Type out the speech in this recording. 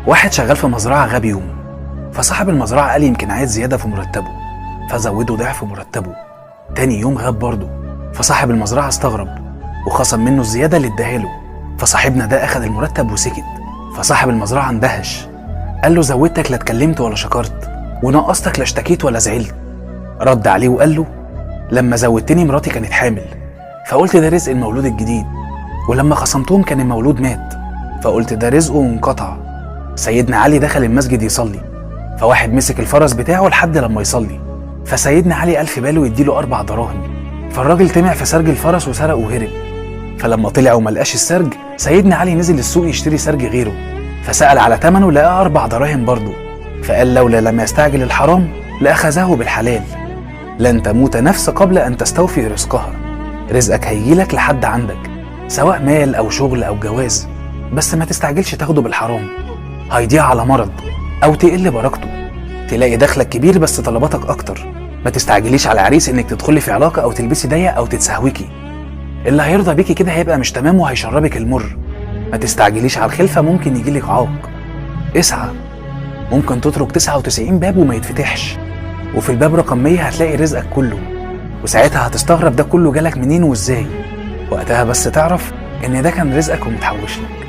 واحد شغال في مزرعة غاب يوم، فصاحب المزرعة قال يمكن عايز زيادة في مرتبه فزوده ضعف مرتبه. تاني يوم غاب برضه، فصاحب المزرعة استغرب وخصم منه الزيادة اللي اداهاله. فصاحبنا ده أخد المرتب وسكت. فصاحب المزرعة اندهش، قال له زودتك لا اتكلمت ولا شكرت، ونقصتك لا اشتكيت ولا زعلت. رد عليه وقال له لما زودتني مراتي كانت حامل، فقلت ده رزق المولود الجديد، ولما خصمتهم كان المولود مات، فقلت ده رزقه وانقطع. سيدنا علي دخل المسجد يصلي، فواحد مسك الفرس بتاعه لحد لما يصلي، فسيدنا علي قال في باله يديله 4 دراهم، فالراجل طمع في سرج الفرس وسرق وهرب. فلما طلع وملقاش السرج، سيدنا علي نزل السوق يشتري سرج غيره، فسأل على ثمنه لقاه 4 دراهم برضه، فقال لولا لم يستعجل الحرام لأخذه بالحلال. لن تموت نفس قبل أن تستوفي رزقها. رزقك هيجيلك لحد عندك، سواء مال أو شغل أو جواز، بس ما تستعجلش تاخده بالحرام، هيضيع على مرض أو تقل بركته، تلاقي دخلك كبير بس طلباتك أكتر. ما تستعجليش على عريس إنك تدخلي في علاقة أو تلبسي ضيق أو تتسهوكي، اللي هيرضى بيكي كده هيبقى مش تمام وهيشربك المر. ما تستعجليش على الخلفة، ممكن يجيلك عاق. اسعى، ممكن تترك 99 باب وما يتفتحش، وفي الباب رقم 100 هتلاقي رزقك كله، وساعتها هتستغرب ده كله جالك منين وازاي. وقتها بس تعرف ان ده كان رزقك ومتحوش لك.